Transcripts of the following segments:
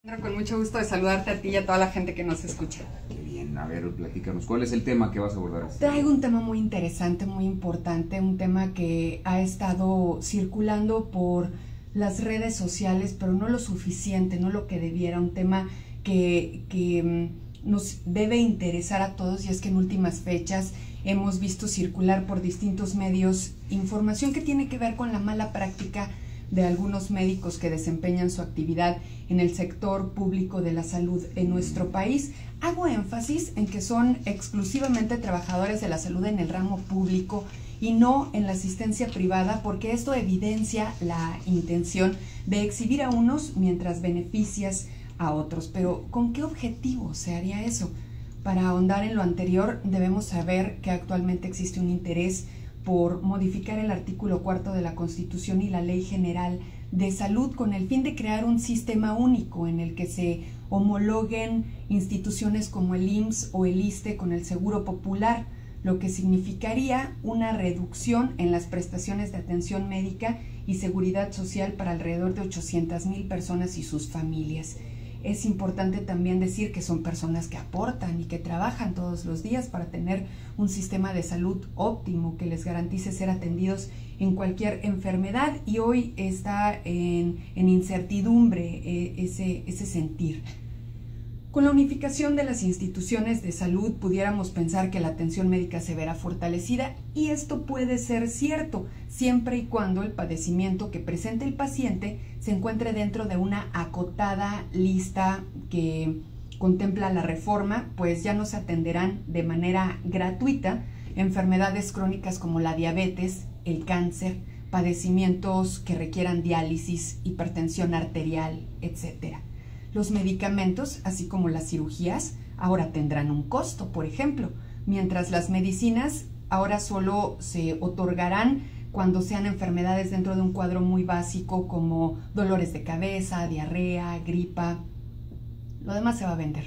Con mucho gusto de saludarte a ti y a toda la gente que nos escucha. Qué bien, a ver, platícanos, ¿cuál es el tema que vas a abordar? Traigo un tema muy interesante, muy importante, un tema que ha estado circulando por las redes sociales, pero no lo suficiente, no lo que debiera, un tema que nos debe interesar a todos, y es que en últimas fechas hemos visto circular por distintos medios información que tiene que ver con la mala práctica de algunos médicos que desempeñan su actividad en el sector público de la salud en nuestro país. Hago énfasis en que son exclusivamente trabajadores de la salud en el ramo público y no en la asistencia privada, porque esto evidencia la intención de exhibir a unos mientras beneficias a otros. Pero ¿con qué objetivo se haría eso? Para ahondar en lo anterior, debemos saber que actualmente existe un interés por modificar el artículo 4 de la Constitución y la Ley General de Salud con el fin de crear un sistema único en el que se homologuen instituciones como el IMSS o el ISSSTE con el Seguro Popular, lo que significaría una reducción en las prestaciones de atención médica y seguridad social para alrededor de 800,000 personas y sus familias. Es importante también decir que son personas que aportan y que trabajan todos los días para tener un sistema de salud óptimo que les garantice ser atendidos en cualquier enfermedad, y hoy está en incertidumbre ese sentir. Con la unificación de las instituciones de salud pudiéramos pensar que la atención médica se verá fortalecida, y esto puede ser cierto siempre y cuando el padecimiento que presente el paciente se encuentre dentro de una acotada lista que contempla la reforma, pues ya no se atenderán de manera gratuita enfermedades crónicas como la diabetes, el cáncer, padecimientos que requieran diálisis, hipertensión arterial, etc. Los medicamentos, así como las cirugías, ahora tendrán un costo, por ejemplo, mientras las medicinas ahora solo se otorgarán cuando sean enfermedades dentro de un cuadro muy básico como dolores de cabeza, diarrea, gripa. Lo demás se va a vender.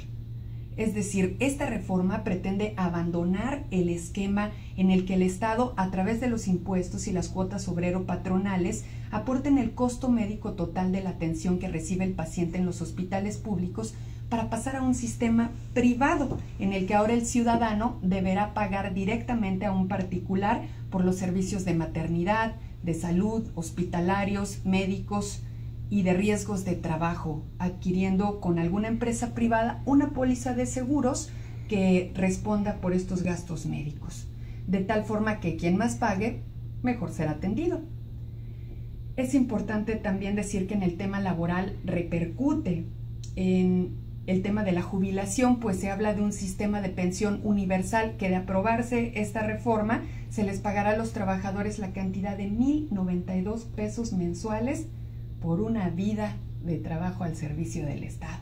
Es decir, esta reforma pretende abandonar el esquema en el que el Estado, a través de los impuestos y las cuotas obrero-patronales, aporten el costo médico total de la atención que recibe el paciente en los hospitales públicos, para pasar a un sistema privado en el que ahora el ciudadano deberá pagar directamente a un particular por los servicios de maternidad, de salud, hospitalarios, médicos y de riesgos de trabajo, adquiriendo con alguna empresa privada una póliza de seguros que responda por estos gastos médicos, de tal forma que quien más pague, mejor será atendido. Es importante también decir que en el tema laboral repercute en el tema de la jubilación, pues se habla de un sistema de pensión universal que, de aprobarse esta reforma, se les pagará a los trabajadores la cantidad de 1,092 pesos mensuales por una vida de trabajo al servicio del Estado.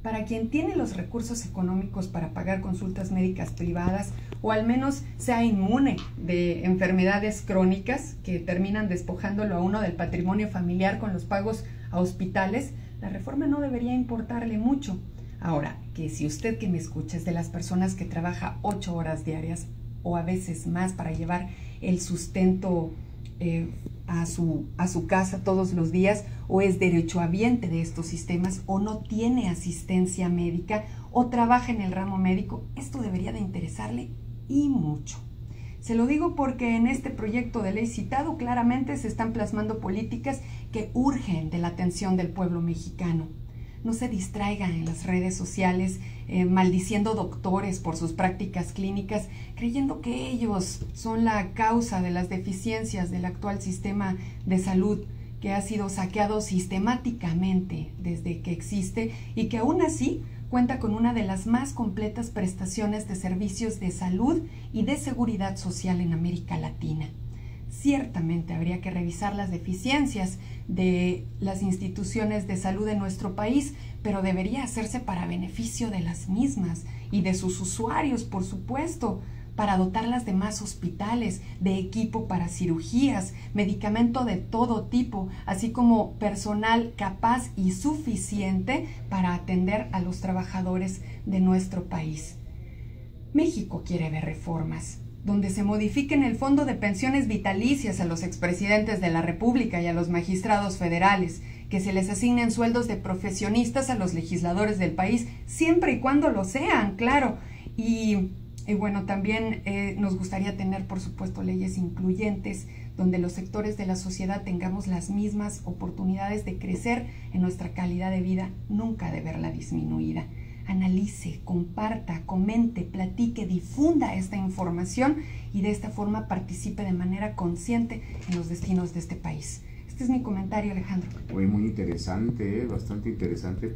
Para quien tiene los recursos económicos para pagar consultas médicas privadas, o al menos sea inmune de enfermedades crónicas que terminan despojándolo a uno del patrimonio familiar con los pagos a hospitales, la reforma no debería importarle mucho. Ahora, que si usted que me escucha es de las personas que trabaja 8 horas diarias o a veces más para llevar el sustento a su casa todos los días, o es derechohabiente de estos sistemas, o no tiene asistencia médica, o trabaja en el ramo médico, esto debería de interesarle y mucho. Se lo digo porque en este proyecto de ley citado claramente se están plasmando políticas que urgen de la atención del pueblo mexicano. No se distraigan en las redes sociales maldiciendo doctores por sus prácticas clínicas, creyendo que ellos son la causa de las deficiencias del actual sistema de salud, que ha sido saqueado sistemáticamente desde que existe y que aún así cuenta con una de las más completas prestaciones de servicios de salud y de seguridad social en América Latina. Ciertamente habría que revisar las deficiencias de las instituciones de salud en nuestro país, pero debería hacerse para beneficio de las mismas y de sus usuarios, por supuesto, para dotarlas de más hospitales, de equipo para cirugías, medicamento de todo tipo, así como personal capaz y suficiente para atender a los trabajadores de nuestro país. México quiere ver reformas donde se modifiquen el fondo de pensiones vitalicias a los expresidentes de la República y a los magistrados federales, que se les asignen sueldos de profesionistas a los legisladores del país, siempre y cuando lo sean, claro. Y bueno, también nos gustaría tener, por supuesto, leyes incluyentes, donde los sectores de la sociedad tengamos las mismas oportunidades de crecer en nuestra calidad de vida, nunca de verla disminuida. Analice, comparta, comente, platique, difunda esta información y de esta forma participe de manera consciente en los destinos de este país. Este es mi comentario, Alejandro. Muy interesante, bastante interesante.